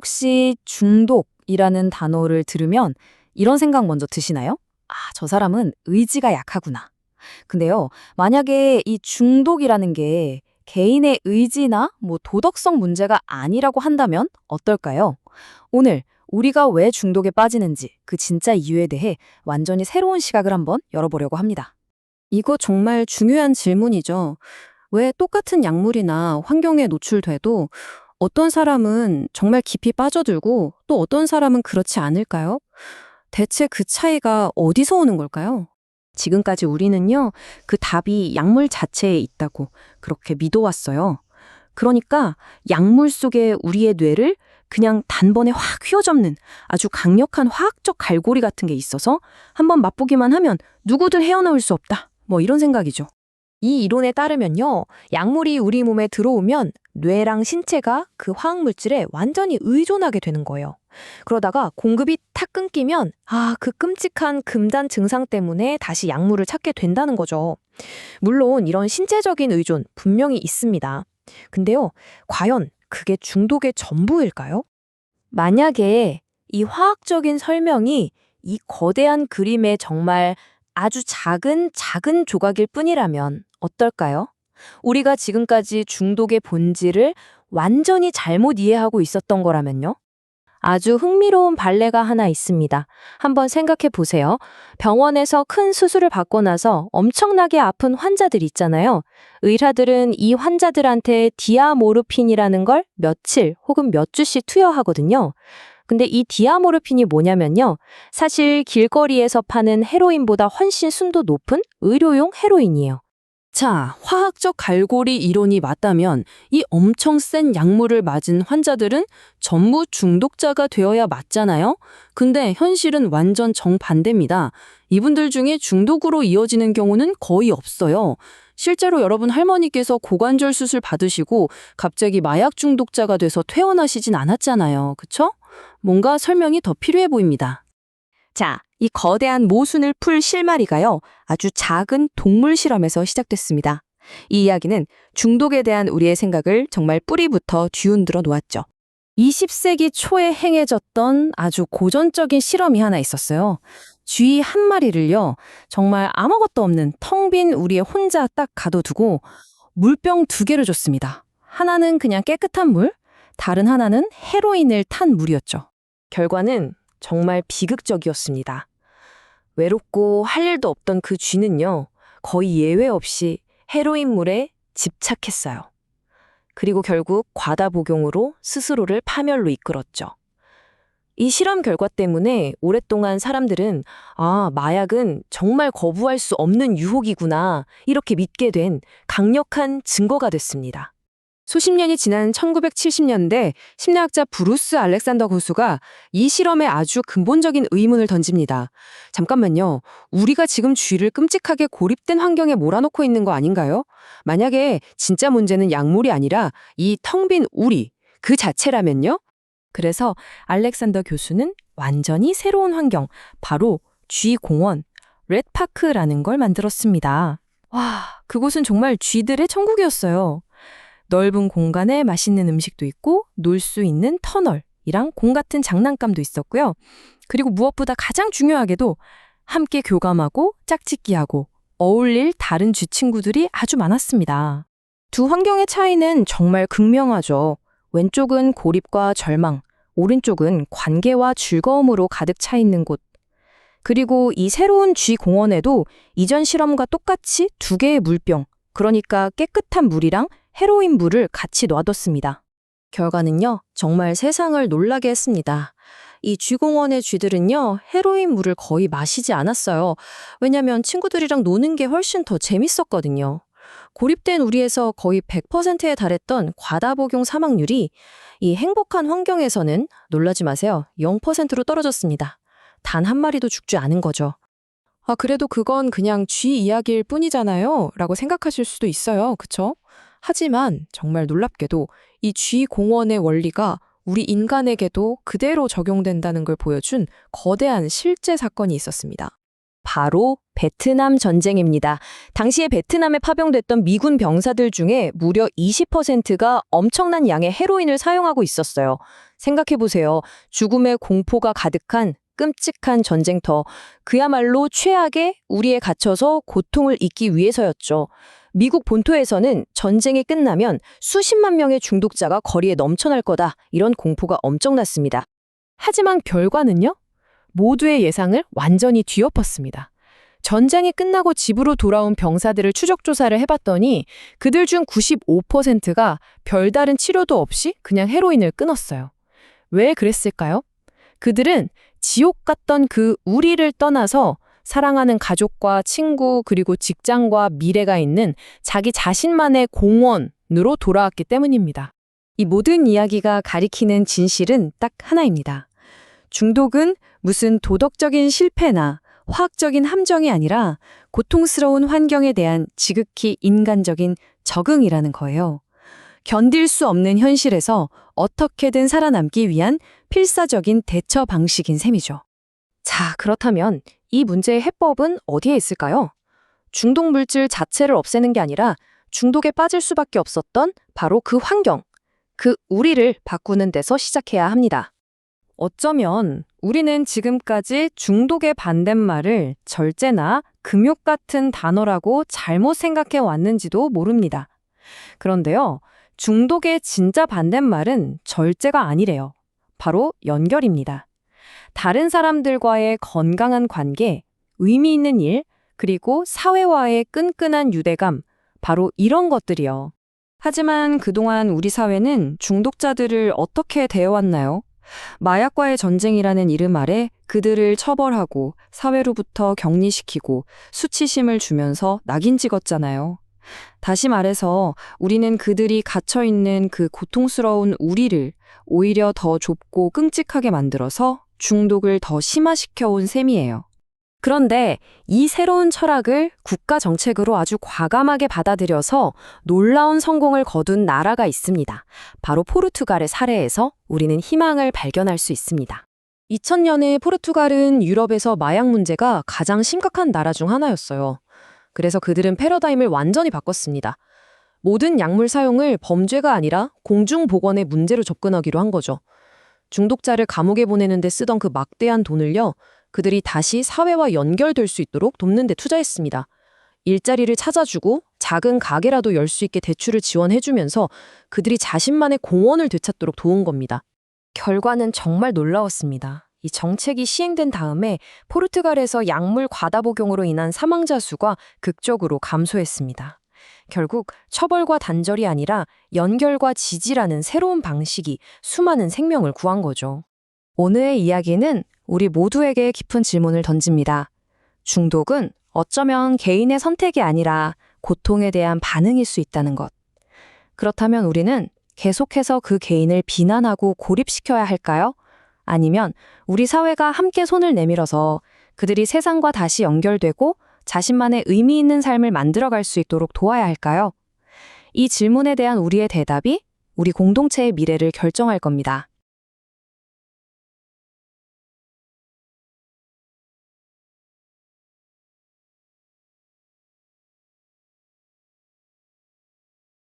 혹시 중독이라는 단어를 들으면 이런 생각 먼저 드시나요? 아, 저 사람은 의지가 약하구나. 근데요, 만약에 이 중독이라는 게 개인의 의지나 도덕성 문제가 아니라고 한다면 어떨까요? 오늘 우리가 왜 중독에 빠지는지 그 진짜 이유에 대해 완전히 새로운 시각을 한번 열어보려고 합니다. 이거 정말 중요한 질문이죠. 왜 똑같은 약물이나 환경에 노출돼도 어떤 사람은 정말 깊이 빠져들고 또 어떤 사람은 그렇지 않을까요? 대체 그 차이가 어디서 오는 걸까요? 지금까지 우리는요, 그 답이 약물 자체에 있다고 그렇게 믿어왔어요. 그러니까 약물 속에 우리의 뇌를 그냥 단번에 확 휘어잡는 아주 강력한 화학적 갈고리 같은 게 있어서 한번 맛보기만 하면 누구든 헤어나올 수 없다. 이런 생각이죠. 이 이론에 따르면요, 약물이 우리 몸에 들어오면 뇌랑 신체가 그 화학물질에 완전히 의존하게 되는 거예요. 그러다가 공급이 탁 끊기면 그 끔찍한 금단 증상 때문에 다시 약물을 찾게 된다는 거죠. 물론 이런 신체적인 의존 분명히 있습니다. 근데요, 과연 그게 중독의 전부일까요? 만약에 이 화학적인 설명이 이 거대한 그림의 정말 아주 작은 작은 조각일 뿐이라면 어떨까요? 우리가 지금까지 중독의 본질을 완전히 잘못 이해하고 있었던 거라면요? 아주 흥미로운 발레가 하나 있습니다. 한번 생각해 보세요. 병원에서 큰 수술을 받고 나서 엄청나게 아픈 환자들 있잖아요. 의사들은 이 환자들한테 디아모르핀이라는 걸 며칠 혹은 몇 주씩 투여하거든요. 근데 이 디아모르핀이 뭐냐면요. 사실 길거리에서 파는 헤로인보다 훨씬 순도 높은 의료용 헤로인이에요. 자, 화학적 갈고리 이론이 맞다면 이 엄청 센 약물을 맞은 환자들은 전부 중독자가 되어야 맞잖아요? 근데 현실은 완전 정반대입니다. 이분들 중에 중독으로 이어지는 경우는 거의 없어요. 실제로 여러분 할머니께서 고관절 수술 받으시고 갑자기 마약 중독자가 돼서 퇴원하시진 않았잖아요. 그쵸? 뭔가 설명이 더 필요해 보입니다. 자, 이 거대한 모순을 풀 실마리가요, 아주 작은 동물 실험에서 시작됐습니다. 이 이야기는 중독에 대한 우리의 생각을 정말 뿌리부터 뒤흔들어 놓았죠. 20세기 초에 행해졌던 아주 고전적인 실험이 하나 있었어요. 쥐 한 마리를요, 정말 아무것도 없는 텅 빈 우리에 혼자 딱 가둬두고 물병 2개를 줬습니다. 하나는 그냥 깨끗한 물, 다른 하나는 헤로인을 탄 물이었죠. 결과는 정말 비극적이었습니다. 외롭고 할 일도 없던 그 쥐는요, 거의 예외 없이 헤로인물에 집착했어요. 그리고 결국 과다 복용으로 스스로를 파멸로 이끌었죠. 이 실험 결과 때문에 오랫동안 사람들은 마약은 정말 거부할 수 없는 유혹이구나, 이렇게 믿게 된 강력한 증거가 됐습니다. 수십 년이 지난 1970년대 심리학자 브루스 알렉산더 교수가 이 실험에 아주 근본적인 의문을 던집니다. 잠깐만요. 우리가 지금 쥐를 끔찍하게 고립된 환경에 몰아넣고 있는 거 아닌가요? 만약에 진짜 문제는 약물이 아니라 이 텅 빈 우리 그 자체라면요? 그래서 알렉산더 교수는 완전히 새로운 환경, 바로 쥐 공원, 레드파크라는 걸 만들었습니다. 와, 그곳은 정말 쥐들의 천국이었어요. 넓은 공간에 맛있는 음식도 있고 놀 수 있는 터널이랑 공 같은 장난감도 있었고요. 그리고 무엇보다 가장 중요하게도 함께 교감하고 짝짓기하고 어울릴 다른 쥐 친구들이 아주 많았습니다. 두 환경의 차이는 정말 극명하죠. 왼쪽은 고립과 절망, 오른쪽은 관계와 즐거움으로 가득 차 있는 곳. 그리고 이 새로운 쥐 공원에도 이전 실험과 똑같이 2개의 물병, 그러니까 깨끗한 물이랑 헤로인 물을 같이 놔뒀습니다. 결과는요, 정말 세상을 놀라게 했습니다. 이 쥐공원의 쥐들은요, 헤로인 물을 거의 마시지 않았어요. 왜냐면 친구들이랑 노는 게 훨씬 더 재밌었거든요. 고립된 우리에서 거의 100%에 달했던 과다 복용 사망률이 이 행복한 환경에서는, 놀라지 마세요, 0%로 떨어졌습니다. 단 한 마리도 죽지 않은 거죠. 그래도 그건 그냥 쥐 이야기일 뿐이잖아요, 라고 생각하실 수도 있어요. 그쵸? 하지만 정말 놀랍게도 이 쥐 공원의 원리가 우리 인간에게도 그대로 적용된다는 걸 보여준 거대한 실제 사건이 있었습니다. 바로 베트남 전쟁입니다. 당시에 베트남에 파병됐던 미군 병사들 중에 무려 20%가 엄청난 양의 헤로인을 사용하고 있었어요. 생각해보세요. 죽음의 공포가 가득한 끔찍한 전쟁터. 그야말로 최악의 우리에 갇혀서 고통을 잊기 위해서였죠. 미국 본토에서는 전쟁이 끝나면 수십만 명의 중독자가 거리에 넘쳐날 거다. 이런 공포가 엄청났습니다. 하지만 결과는요? 모두의 예상을 완전히 뒤엎었습니다. 전쟁이 끝나고 집으로 돌아온 병사들을 추적 조사를 해봤더니 그들 중 95%가 별다른 치료도 없이 그냥 헤로인을 끊었어요. 왜 그랬을까요? 그들은 지옥 같던 그 우리를 떠나서 사랑하는 가족과 친구 그리고 직장과 미래가 있는 자기 자신만의 공원으로 돌아왔기 때문입니다. 이 모든 이야기가 가리키는 진실은 딱 하나입니다. 중독은 무슨 도덕적인 실패나 화학적인 함정이 아니라 고통스러운 환경에 대한 지극히 인간적인 적응이라는 거예요. 견딜 수 없는 현실에서 어떻게든 살아남기 위한 필사적인 대처 방식인 셈이죠. 자, 그렇다면 이 문제의 해법은 어디에 있을까요? 중독 물질 자체를 없애는 게 아니라 중독에 빠질 수밖에 없었던 바로 그 환경, 그 우리를 바꾸는 데서 시작해야 합니다. 어쩌면 우리는 지금까지 중독의 반대말을 절제나 금욕 같은 단어라고 잘못 생각해 왔는지도 모릅니다. 그런데요, 중독의 진짜 반대말은 절제가 아니래요. 바로 연결입니다. 다른 사람들과의 건강한 관계, 의미 있는 일, 그리고 사회와의 끈끈한 유대감, 바로 이런 것들이요. 하지만 그동안 우리 사회는 중독자들을 어떻게 대해왔나요? 마약과의 전쟁이라는 이름 아래 그들을 처벌하고 사회로부터 격리시키고 수치심을 주면서 낙인 찍었잖아요. 다시 말해서 우리는 그들이 갇혀있는 그 고통스러운 우리를 오히려 더 좁고 끔찍하게 만들어서 중독을 더 심화시켜온 셈이에요. 그런데 이 새로운 철학을 국가 정책으로 아주 과감하게 받아들여서 놀라운 성공을 거둔 나라가 있습니다. 바로 포르투갈의 사례에서 우리는 희망을 발견할 수 있습니다. 2000년에 포르투갈은 유럽에서 마약 문제가 가장 심각한 나라 중 하나였어요. 그래서 그들은 패러다임을 완전히 바꿨습니다. 모든 약물 사용을 범죄가 아니라 공중보건의 문제로 접근하기로 한 거죠. 중독자를 감옥에 보내는데 쓰던 그 막대한 돈을요, 그들이 다시 사회와 연결될 수 있도록 돕는 데 투자했습니다. 일자리를 찾아주고 작은 가게라도 열 수 있게 대출을 지원해주면서 그들이 자신만의 공원을 되찾도록 도운 겁니다. 결과는 정말 놀라웠습니다. 이 정책이 시행된 다음에 포르투갈에서 약물 과다 복용으로 인한 사망자 수가 극적으로 감소했습니다. 결국 처벌과 단절이 아니라 연결과 지지라는 새로운 방식이 수많은 생명을 구한 거죠. 오늘의 이야기는 우리 모두에게 깊은 질문을 던집니다. 중독은 어쩌면 개인의 선택이 아니라 고통에 대한 반응일 수 있다는 것. 그렇다면 우리는 계속해서 그 개인을 비난하고 고립시켜야 할까요? 아니면 우리 사회가 함께 손을 내밀어서 그들이 세상과 다시 연결되고 자신만의 의미 있는 삶을 만들어갈 수 있도록 도와야 할까요? 이 질문에 대한 우리의 대답이 우리 공동체의 미래를 결정할 겁니다.